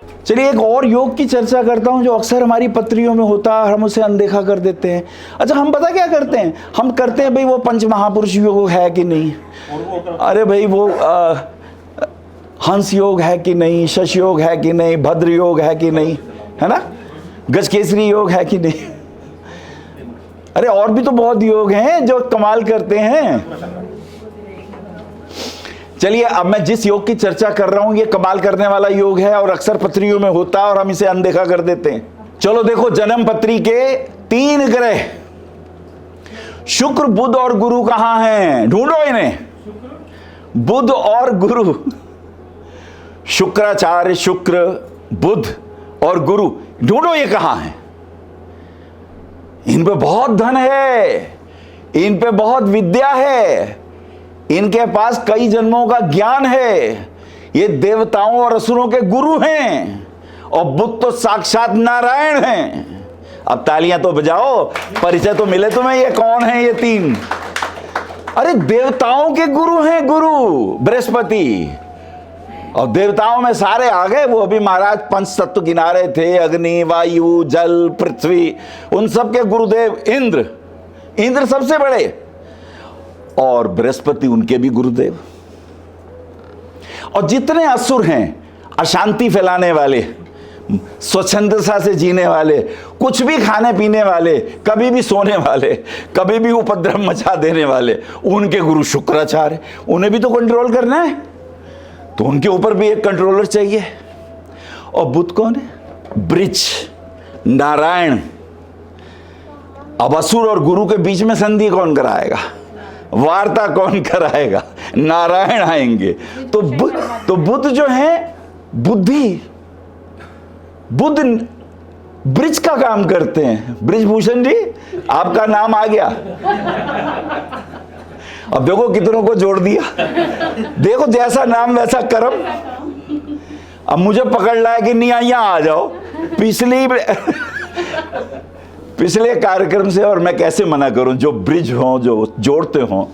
चलिए एक और योग की चर्चा करता हूं जो अक्सर हमारी पत्रियों में होता है, हम उसे अनदेखा कर देते हैं। अच्छा, हम पता क्या करते हैं, हम करते हैं भाई वो पंच महापुरुष योग है कि नहीं, अरे भाई वो हंस योग है कि नहीं, शश योग है कि नहीं, भद्र योग है कि नहीं, है ना, गजकेसरी योग है कि नहीं। अरे और भी तो बहुत योग हैं जो कमाल करते हैं। चलिए अब मैं जिस योग की चर्चा कर रहा हूं ये कमाल करने वाला योग है और अक्सर पत्रियों में होता है और हम इसे अनदेखा कर देते हैं। चलो देखो, जन्म पत्री के 3 ग्रह शुक्र, बुध और गुरु कहां हैं, ढूंढो इन्हें। बुध और गुरु, शुक्राचार्य, शुक्र, बुध और गुरु, ढूंढो ये कहां हैं। इन पे बहुत धन है, इन पे बहुत विद्या है, इनके पास कई जन्मों का ज्ञान है, ये देवताओं और असुरों के गुरु हैं और बुद्ध तो साक्षात नारायण हैं। अब तालियां तो बजाओ, परिचय तो मिले तुम्हें, ये कौन है ये 3। अरे देवताओं के गुरु हैं गुरु बृहस्पति, और देवताओं में सारे आ गए। वो अभी महाराज 5 तत्व गिना रहे थे, अग्नि, वायु, जल, पृथ्वी, उन सब के गुरुदेव इंद्र। इंद्र सबसे बड़े और बृहस्पति उनके भी गुरुदेव। और जितने असुर हैं, अशांति फैलाने वाले, स्वच्छंदता से जीने वाले, कुछ भी खाने पीने वाले, कभी भी सोने वाले, कभी भी उपद्रव मचा देने वाले, उनके गुरु शुक्राचार्य। उन्हें भी तो कंट्रोल करना है, तो उनके ऊपर भी एक कंट्रोलर चाहिए। और बुध कौन है, ब्रिज, नारायण। अब असुर और गुरु के बीच में संधि कौन कराएगा, वार्ता कौन कराएगा, नारायण आएंगे। तो बुध जो है बुद्धि, बुध ब्रिज का काम करते हैं। ब्रिजभूषण जी आपका नाम आ गया। अब देखो कितनों को जोड़ दिया, देखो जैसा नाम वैसा कर्म। अब मुझे पकड़ लाया कि नहीं यहां आ जाओ, पिछले कार्यक्रम से, और मैं कैसे मना करूं, जो ब्रिज हो, जो जोड़ते हो।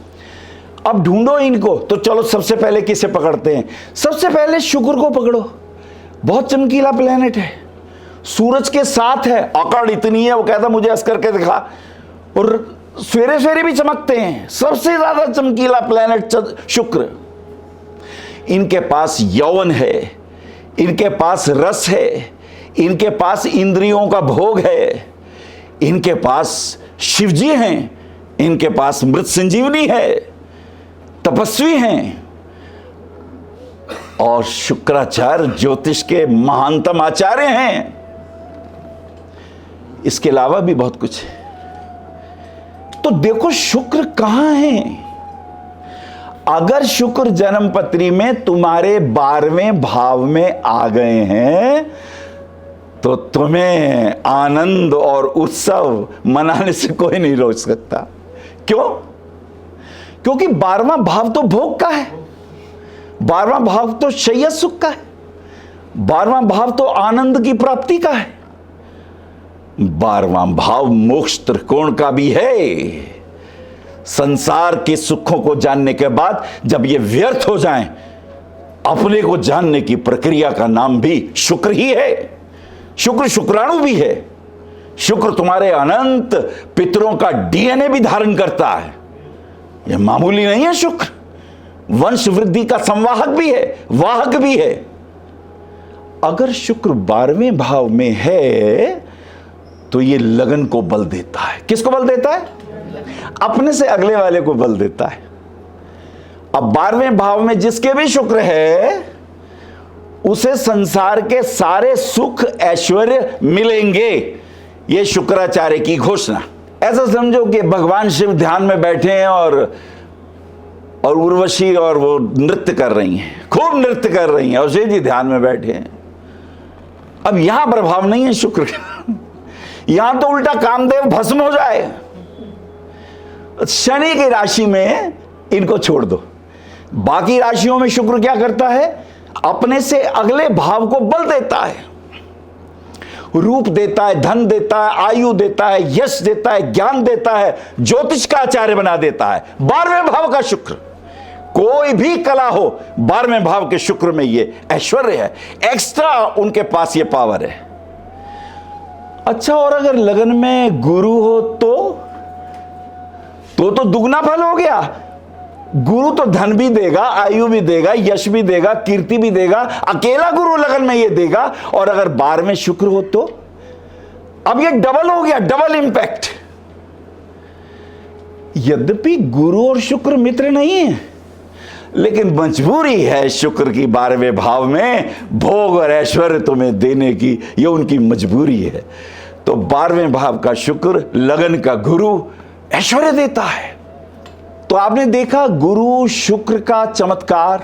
अब ढूंढो इनको। तो चलो सबसे पहले किसे पकड़ते हैं, सबसे पहले शुक्र को पकड़ो। बहुत चमकीला प्लेनेट है, सूरज के साथ है, अकड़ इतनी है, वो कहता मुझे ऐसा करके दिखा, और सवेरे सवेरे भी चमकते हैं। सबसे ज्यादा चमकीला प्लेनेट शुक्र। इनके पास यौवन है, इनके पास रस है, इनके पास इंद्रियों का भोग है, इनके पास शिवजी हैं, इनके पास मृत संजीवनी है, तपस्वी हैं। और शुक्राचार्य ज्योतिष के महानतम आचार्य हैं। इसके अलावा भी बहुत कुछ है। तो देखो शुक्र कहां है। अगर शुक्र जन्म पत्री में तुम्हारे 12वें भाव में आ गए हैं तो तुम्हें आनंद और उत्सव मनाने से कोई नहीं रोक सकता। क्यों? क्योंकि 12वां भाव तो भोग का है, 12वां भाव तो शय्या सुख का है, 12वां भाव तो आनंद की प्राप्ति का है, 12वां भाव मोक्ष त्रिकोण का भी है। संसार के सुखों को जानने के बाद जब ये व्यर्थ हो जाएं, अपने को जानने की प्रक्रिया का नाम भी शुक्र ही है। शुक्र शुक्राणु भी है। शुक्र तुम्हारे अनंत पितरों का डीएनए भी धारण करता है। यह मामूली नहीं है। शुक्र वंश वृद्धि का संवाहक भी है, वाहक भी है। अगर शुक्र 12वें भाव में है तो ये लगन को बल देता है। किसको बल देता है? अपने से अगले वाले को बल देता है। अब 12वें भाव में जिसके भी शुक्र है उसे संसार के सारे सुख ऐश्वर्य मिलेंगे। ये शुक्राचार्य की घोषणा। ऐसा समझो कि भगवान शिव ध्यान में बैठे हैं और उर्वशी और वो नृत्य कर रही हैं, खूब नृत्य कर रही हैं, और शिव जी ध्यान में बैठे हैं। अब यहां प्रभाव नहीं है शुक्र का। यहां तो उल्टा कामदेव भस्म हो जाए। शनि की राशि में इनको छोड़ दो। बाकी राशियों में शुक्र क्या करता है? अपने से अगले भाव को बल देता है, रूप देता है, धन देता है, आयु देता है, यश देता है, ज्ञान देता है, ज्योतिष का आचार्य बना देता है। 12वें भाव का शुक्र कोई भी कला हो, 12वें भाव के शुक्र में ये ऐश्वर्य है, एक्स्ट्रा उनके पास ये पावर है। अच्छा, और अगर लगन में गुरु हो तो दुगना फल हो गया। गुरु तो धन भी देगा, आयु भी देगा, यश भी देगा, कीर्ति भी देगा, अकेला गुरु लगन में ये देगा। और अगर 12वें शुक्र हो तो अब ये डबल हो गया, डबल इंपैक्ट। यद्यपि गुरु और शुक्र मित्र नहीं है, लेकिन मजबूरी है शुक्र की 12वें भाव में भोग और ऐश्वर्य तुम्हें देने की, ये उनकी मजबूरी है। तो 12वें भाव का शुक्र, लगन का गुरु, ऐश्वर्य देता है। तो आपने देखा गुरु शुक्र का चमत्कार।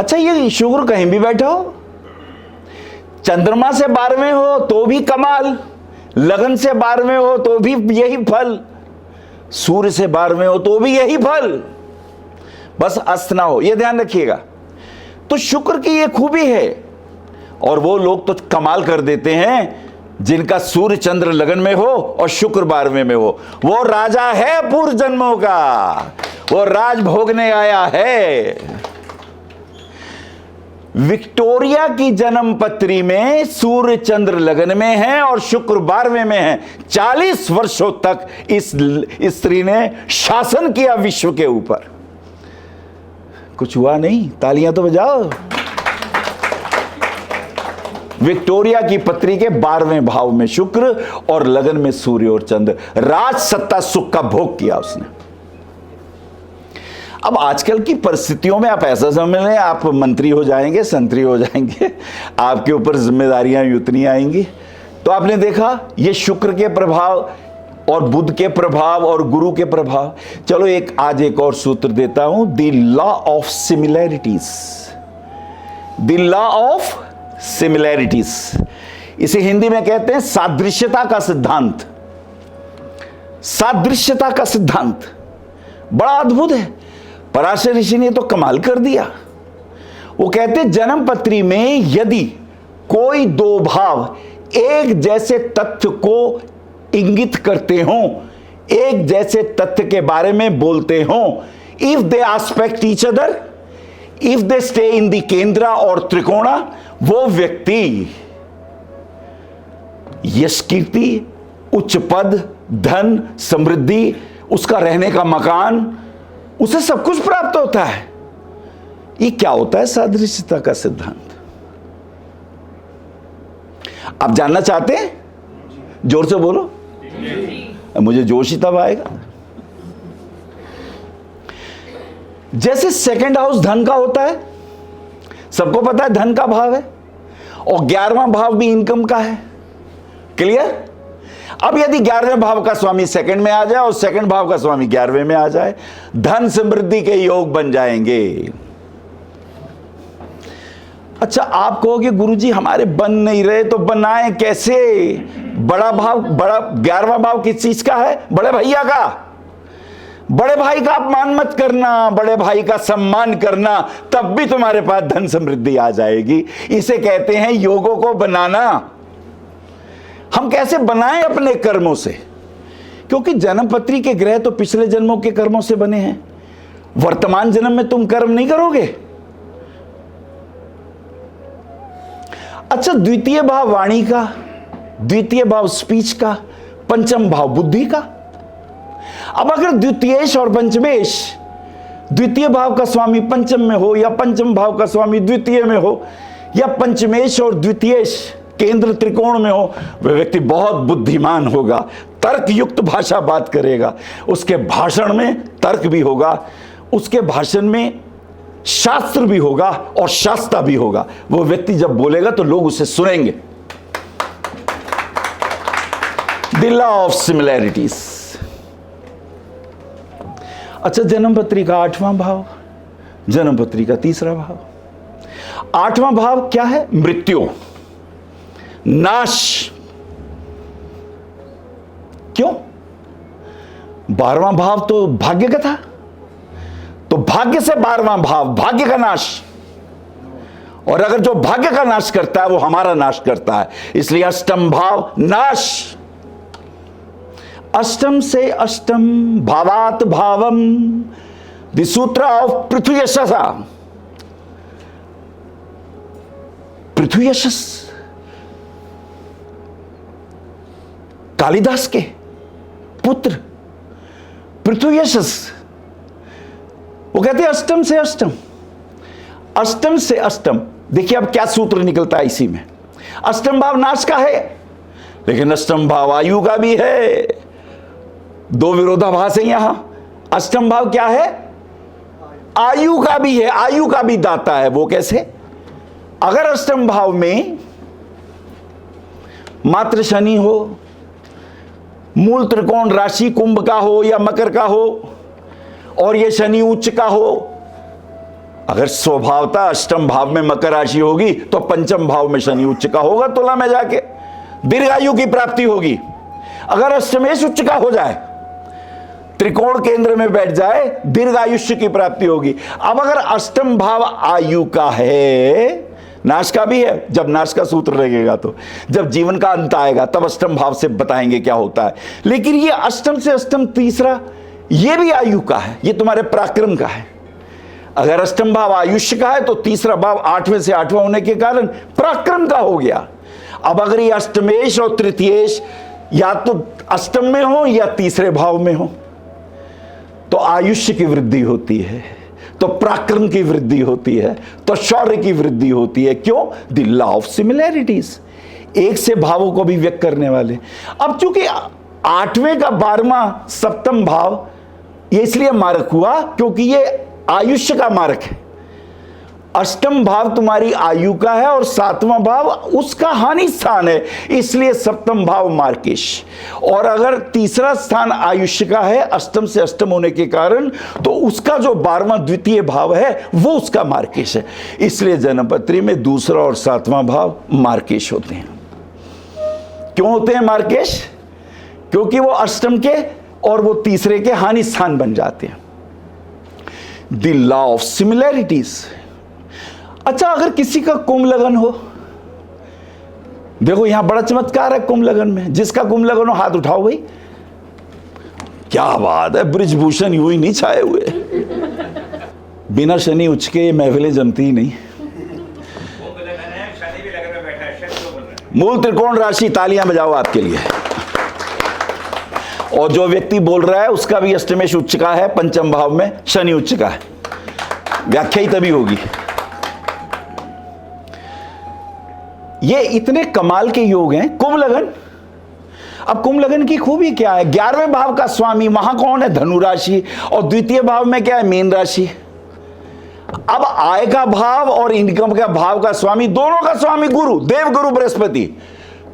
अच्छा, ये शुक्र कहीं भी बैठा हो, चंद्रमा से 12वें हो तो भी कमाल, लगन से 12वें हो तो भी यही फल, सूर्य से 12वें हो तो भी यही फल, बस अस्त ना हो, यह ध्यान रखिएगा। तो शुक्र की यह खूबी है। और वो लोग तो कमाल कर देते हैं जिनका सूर्य चंद्र लगन में हो और शुक्र 12वें में हो। वो राजा है पूर्व जन्मों का, वो राज भोगने आया है। विक्टोरिया की जन्म पत्री में सूर्य चंद्र लगन में है और शुक्र 12वें में है। 40 वर्षों तक इस स्त्री ने शासन किया विश्व के ऊपर। कुछ हुआ नहीं? तालियां तो बजाओ। विक्टोरिया की पत्री के 12वें भाव में शुक्र और लगन में सूर्य और चंद्र, राज सत्ता सुख का भोग किया उसने। अब आजकल की परिस्थितियों में आप ऐसा समझ लें, आप मंत्री हो जाएंगे, संतरी हो जाएंगे, आपके ऊपर जिम्मेदारियां उतनी आएंगी। तो आपने देखा ये शुक्र के प्रभाव और बुध के प्रभाव और गुरु के प्रभाव। चलो आज एक और सूत्र देता हूं, the law of similarities. The law of similarities, इसे हिंदी में कहते हैं सादृश्यता का सिद्धांत। सादृश्यता का सिद्धांत बड़ा अद्भुत है। पराशर ऋषि ने तो कमाल कर दिया। वो कहते जन्म पत्री में यदि कोई दो भाव एक जैसे तथ्य को इंगित करते हों, एक जैसे तथ्य के बारे में बोलते हों, if they aspect each other, if they stay in the केंद्रा और त्रिकोणा, वो व्यक्ति यश, कीर्ति, उच्च पद, धन, समृद्धि, उसका रहने का मकान, उसे सब कुछ प्राप्त होता है। ये क्या होता है? सादृश्यता का सिद्धांत। आप जानना चाहते हैं? जोर से बोलो, मुझे जोश ही तब आएगा। जैसे सेकंड हाउस धन का होता है, सबको पता है धन का भाव है, और 11वां भाव भी इनकम का है। क्लियर? अब यदि 11वें भाव का स्वामी सेकंड में आ जाए और सेकंड भाव का स्वामी 11वें में आ जाए, धन समृद्धि के योग बन जाएंगे। अच्छा, आप कहोगे गुरुजी हमारे बन नहीं रहे, तो बनाए कैसे? बड़ा भाव, बड़ा 11वां भाव किस चीज का है? बड़े भैया का। बड़े भाई का अपमान मत करना, बड़े भाई का सम्मान करना, तब भी तुम्हारे पास धन समृद्धि आ जाएगी। इसे कहते हैं योगों को बनाना। हम कैसे बनाएं? अपने कर्मों से, क्योंकि जन्म पत्री के ग्रह तो पिछले जन्मों के कर्मों से बने हैं। वर्तमान जन्म में तुम कर्म नहीं करोगे। अच्छा, द्वितीय भाव वाणी का, द्वितीय भाव स्पीच का, पंचम भाव बुद्धि का। अब अगर द्वितीयेश और पंचमेश, द्वितीय भाव का स्वामी पंचम में हो, या पंचम भाव का स्वामी द्वितीय में हो, या पंचमेश और द्वितीयेश केंद्र त्रिकोण में हो, वह व्यक्ति बहुत बुद्धिमान होगा, तर्क युक्त भाषा बात करेगा, उसके भाषण में तर्क भी होगा, उसके भाषण में शास्त्र भी होगा और शास्त्र भी होगा। वो व्यक्ति जब बोलेगा तो लोग उसे सुनेंगे। The law of similarities. अच्छा, जन्मपत्री का 8वां भाव, जन्मपत्री का 3रा भाव। 8वां भाव क्या है? मृत्यु, नाश। क्यों? 12वां भाव तो भाग्य का था, तो भाग्य से 12वां भाव भाग्य का नाश। और अगर जो भाग्य का नाश करता है वो हमारा नाश करता है, इसलिए अष्टम भाव नाश। अष्टम से अष्टम भावात भावम द सूत्र ऑफ पृथ्वीयशसा, पृथ्वीयशस कालिदास के पुत्र पृथ्वीयशस, वो कहते हैं अष्टम से अष्टम, अष्टम से अष्टम। देखिए अब क्या सूत्र निकलता है इसी में। अष्टम भाव नाश का है, लेकिन अष्टम भाव आयु का भी है। दो विरोधाभास है यहां। अष्टम भाव क्या है? आयु का भी है, आयु का भी दाता है। वो कैसे? अगर अष्टम भाव में मात्र शनि हो, मूल त्रिकोण राशि कुंभ का हो या मकर का हो, और ये शनि उच्च का हो, अगर स्वभावता अष्टम भाव में मकर राशि होगी तो पंचम भाव में शनि उच्च का होगा, तुला में जाके दीर्घायु की प्राप्ति होगी। अगर अष्टमेश उच्च का हो जाए, त्रिकोण केंद्र में बैठ जाए, दीर्घायुष्य की प्राप्ति होगी। अब अगर अष्टम भाव आयु का है, नाश का भी है, जब नाश का सूत्र लगेगा तो जब जीवन का अंत आएगा तब अष्टम भाव से बताएंगे क्या होता है। लेकिन ये अष्टम से अष्टम तीसरा, ये भी आयु का है, ये तुम्हारे पराक्रम का है। अगर अष्टम भाव आयुष्य का है तो तीसरा भाव आठवें से आठवां होने के कारण पराक्रम का हो गया। अब अगर ये अष्टमेश और तृतीयेश या तो अष्टम में हो या तीसरे भाव में हो, तो आयुष्य की वृद्धि होती है, तो पराक्रम की वृद्धि होती है, तो शौर्य की वृद्धि होती है। क्यों? द लॉ ऑफ सिमिलैरिटीज, एक से भावों को भी व्यक्त करने वाले। अब चूंकि आठवें का 12वां सप्तम भाव ये इसलिए मारक हुआ क्योंकि ये आयुष्य का मारक है। अष्टम भाव तुम्हारी आयु का है और 7वां भाव उसका हानि स्थान है, इसलिए सप्तम भाव मार्केश। और अगर तीसरा स्थान आयुष्य का है अष्टम से अष्टम होने के कारण, तो उसका जो 12वां द्वितीय भाव है वो उसका मार्केश है। इसलिए जन्मपत्री में दूसरा और 7वां भाव मार्केश होते हैं। क्यों होते हैं मार्केश? क्योंकि वो अष्टम के और वो तीसरे के हानि स्थान बन जाते हैं। The law of similarities. अच्छा, अगर किसी का कुंभ लगन हो, देखो यहां बड़ा चमत्कार है कुंभ लगन में। जिसका कुंभ लगन हो हाथ उठाओ भाई। क्या बात है, ब्रिजभूषण यूं ही नहीं छाए हुए। बिना शनि उच्च के ये महफिलें जमती ही नहीं। मूल त्रिकोण राशि, तालियां बजाओ आपके लिए। और जो व्यक्ति बोल रहा है उसका भी अष्टमेश उच्च का है, पंचम भाव में शनि उच्च का है। व्याख्या ही तभी होगी। ये इतने कमाल के योग हैं। कुंभ लगन, अब कुंभ लगन की खूबी क्या है? 11वें भाव का स्वामी वहां कौन है? धनु राशि। और द्वितीय भाव में क्या है? मीन राशि। अब आय का भाव और इनकम का भाव का स्वामी, दोनों का स्वामी गुरु, देव गुरु बृहस्पति।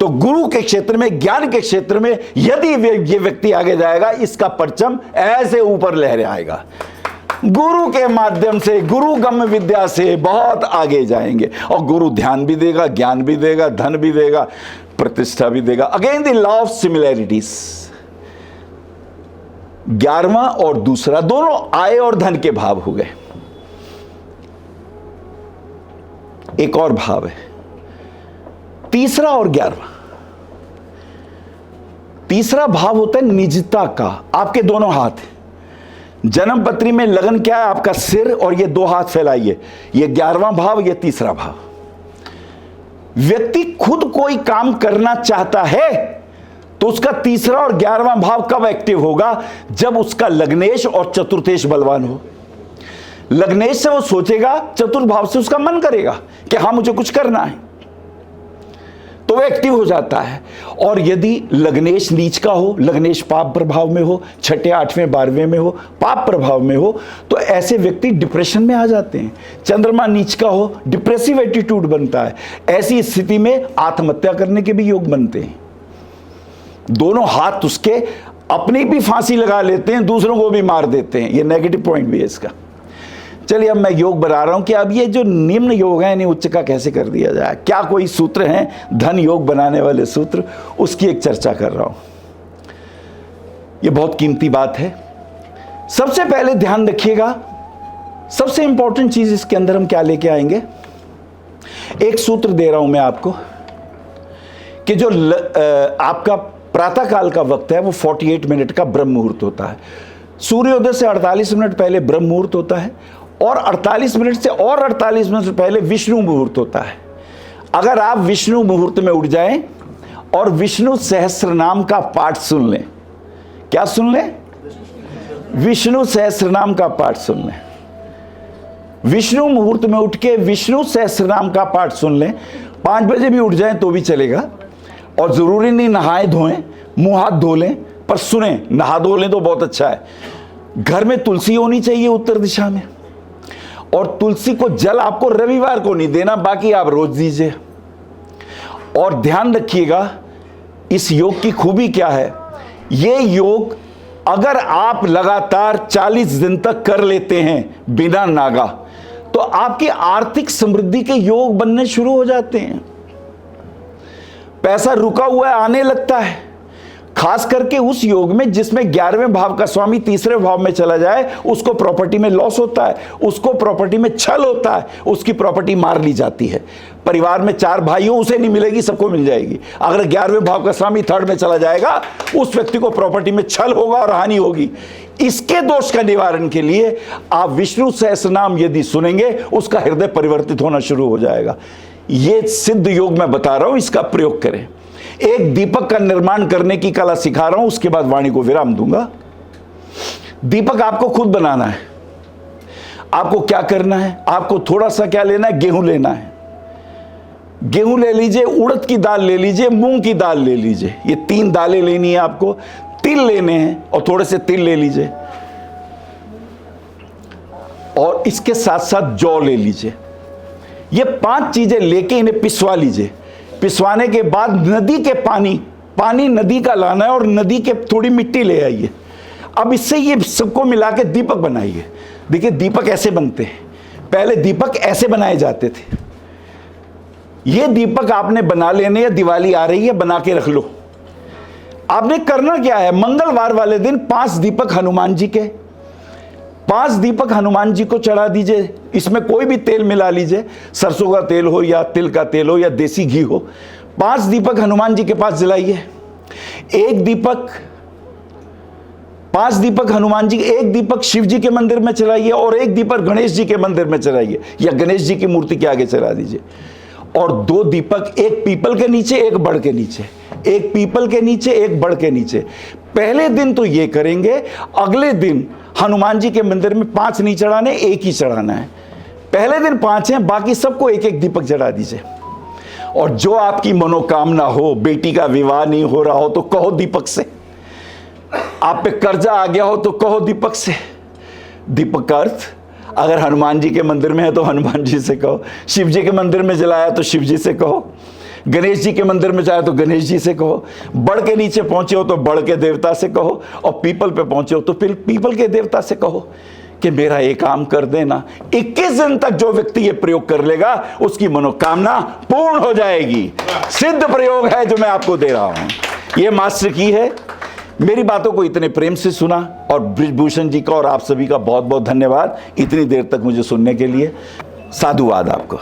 तो गुरु के क्षेत्र में, ज्ञान के क्षेत्र में यदि ये व्यक्ति आगे जाएगा, इसका परचम ऐसे ऊपर लहरे आएगा। गुरु के माध्यम से, गुरु गम्य विद्या से बहुत आगे जाएंगे। और गुरु ध्यान भी देगा, ज्ञान भी देगा, धन भी देगा, प्रतिष्ठा भी देगा। Again the law of similarities. 11वां और दूसरा दोनों आय और धन के भाव हो गए। एक और भाव है, तीसरा और 11वां। तीसरा भाव होता है निजता का। आपके दोनों हाथ, जन्म पत्री में लगन क्या है? आपका सिर, और ये दो हाथ फैलाइए, ये 11वां भाव, ये तीसरा भाव। व्यक्ति खुद कोई काम करना चाहता है तो उसका तीसरा और 11वां भाव कब एक्टिव होगा? जब उसका लग्नेश और चतुर्थेश बलवान हो। लग्नेश से वो सोचेगा, चतुर्थ भाव से उसका मन करेगा कि हाँ मुझे कुछ करना है, तो वो एक्टिव हो जाता है। और यदि लग्नेश नीच का हो, लग्नेश पाप प्रभाव में हो, 6ठे 8वें 12वें में हो, पाप प्रभाव में हो, तो ऐसे व्यक्ति डिप्रेशन में आ जाते हैं। चंद्रमा नीच का हो, डिप्रेसिव एटीट्यूड बनता है। ऐसी स्थिति में आत्महत्या करने के भी योग बनते हैं। दोनों हाथ उसके अपनी भी फांसी लगा लेते हैं, दूसरों को भी मार देते हैं। ये नेगेटिव पॉइंट भी है इसका। चलिए अब मैं योग बना रहा हूं कि अब ये जो निम्न योग है इन्हें उच्च का कैसे कर दिया जाए। क्या कोई सूत्र हैं धन योग बनाने वाले सूत्र? उसकी एक चर्चा कर रहा हूं। ये बहुत कीमती बात है। सबसे पहले ध्यान रखिएगा, सबसे इंपॉर्टेंट चीज इसके अंदर हम क्या लेके आएंगे। एक सूत्र दे रहा हूं मैं आपको कि जो आपका प्रातः काल का वक्त है वो 48 मिनट का ब्रह्म मुहूर्त होता है। सूर्योदय से 48 मिनट पहले ब्रह्म मुहूर्त होता है और 48 मिनट से और 48 मिनट पहले विष्णु मुहूर्त होता है। अगर आप विष्णु मुहूर्त में उठ जाएं और विष्णु सहस्त्र नाम का पाठ सुन लें, क्या सुन लें? विष्णु सहस्त्र नाम का पाठ सुन लें। विष्णु मुहूर्त में उठ के विष्णु सहस्त्र नाम का पाठ सुन लें, 5 बजे भी उठ जाएं तो भी चलेगा, और जरूरी नहीं नहाए धोएं, मुंह हाथ धो लें, पर सुने, नहा धो लें तो बहुत अच्छा है। घर में तुलसी होनी चाहिए उत्तर दिशा में, और तुलसी को जल आपको रविवार को नहीं देना, बाकी आप रोज दीजिए। और ध्यान रखिएगा इस योग की खूबी क्या है, ये योग अगर आप लगातार 40 दिन तक कर लेते हैं बिना नागा, तो आपकी आर्थिक समृद्धि के योग बनने शुरू हो जाते हैं। पैसा रुका हुआ आने लगता है, खास करके उस योग में जिसमें 11वें भाव का स्वामी तीसरे भाव में चला जाए, उसको प्रॉपर्टी में लॉस होता है, उसको प्रॉपर्टी में छल होता है, उसकी प्रॉपर्टी मार ली जाती है। परिवार में 4 भाई हो, उसे नहीं मिलेगी, सबको मिल जाएगी। अगर 11वें भाव का स्वामी थर्ड में चला जाएगा, उस व्यक्ति को प्रॉपर्टी में छल होगा और हानि होगी। इसके दोष का निवारण के लिए आप विष्णु सहस्त्र नाम यदि सुनेंगे, उसका हृदय परिवर्तित होना शुरू हो जाएगा। ये सिद्ध योग मैं बता रहा हूं, इसका प्रयोग करें। एक दीपक का निर्माण करने की कला सिखा रहा हूं, उसके बाद वाणी को विराम दूंगा। दीपक आपको खुद बनाना है। आपको क्या करना है, आपको थोड़ा सा क्या लेना है, गेहूं लेना है। गेहूं ले लीजिए, उड़द की दाल ले लीजिए, मूंग की दाल ले लीजिए, ये 3 दालें लेनी है आपको। तिल लेने हैं और थोड़े से तिल ले लीजिए, और इसके साथ साथ जौ ले लीजिए। ये 5 चीजें लेके इन्हें पिसवा लीजिए। पिसवाने के बाद नदी के पानी नदी का लाना है, और नदी के थोड़ी मिट्टी ले आइए। अब इससे ये सबको मिला के दीपक बनाइए। देखिए दीपक ऐसे बनते हैं, पहले दीपक ऐसे बनाए जाते थे। ये दीपक आपने बना लेने, या दिवाली आ रही है बना के रख लो। आपने करना क्या है, मंगलवार वाले दिन 5 दीपक हनुमान जी के, 5 दीपक हनुमान जी को चढ़ा दीजिए। इसमें कोई भी तेल मिला लीजिए, सरसों का तेल हो या तिल का तेल हो या देसी घी हो। 5 दीपक हनुमान जी के पास जलाइए। 5 दीपक हनुमान जी, 1 दीपक शिव जी के मंदिर में चलाइए, और 1 दीपक गणेश जी के मंदिर में चलाइए, या गणेश जी की मूर्ति के आगे चला दीजिए। और 2 दीपक, एक पीपल के नीचे, एक बड़ के नीचे, एक पीपल के नीचे, एक बड़ के नीचे। पहले दिन तो ये करेंगे, अगले दिन हनुमान जी के मंदिर में 5 नहीं चढ़ाने, 1 ही चढ़ाना है। पहले दिन 5 हैं, बाकी सबको 1-1 दीपक चढ़ा दीजिए। और जो आपकी मनोकामना हो, बेटी का विवाह नहीं हो रहा हो तो कहो दीपक से, आप पे कर्जा आ गया हो तो कहो दीपक से। दीपक का अर्थ, अगर हनुमान जी के मंदिर में है तो हनुमान जी से कहो, शिव जी के मंदिर में जलाया तो शिव जी से कहो, गणेश जी के मंदिर में जाए तो गणेश जी से कहो, बड़ के नीचे पहुंचे हो तो बड़ के देवता से कहो, और पीपल पे पहुंचे हो तो फिर पीपल के देवता से कहो कि मेरा ये काम कर देना। 21 दिन तक जो व्यक्ति ये प्रयोग कर लेगा, उसकी मनोकामना पूर्ण हो जाएगी। सिद्ध प्रयोग है जो मैं आपको दे रहा हूं, ये मास्टर की है। मेरी बातों को इतने प्रेम से सुना, और बृजभूषण जी का और आप सभी का बहुत बहुत धन्यवाद इतनी देर तक मुझे सुनने के लिए। साधुवाद आपको।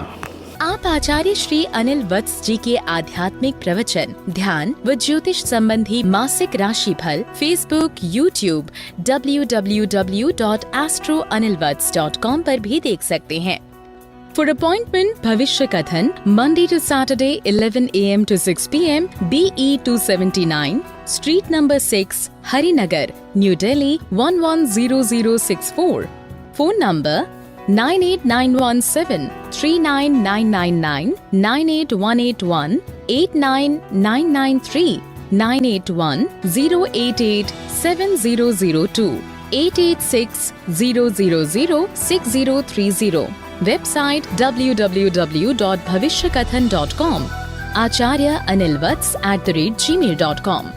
आप आचार्य श्री अनिल वत्स जी के आध्यात्मिक प्रवचन, ध्यान व ज्योतिष संबंधी मासिक राशि फल फेसबुक, यूट्यूब, www.astroanilvats.com पर भी देख सकते हैं। For appointment, भविष्य कथन, Monday to Saturday, 11 a.m. to 6 p.m. BE 279, Street number 6, Harinagar, New Delhi 110064. Phone number 98917 39999 98181 89993 981 088 7002 886 000 6030. Website www.bhavishyakathan.com. Acharya Anil Vats @gmail.com.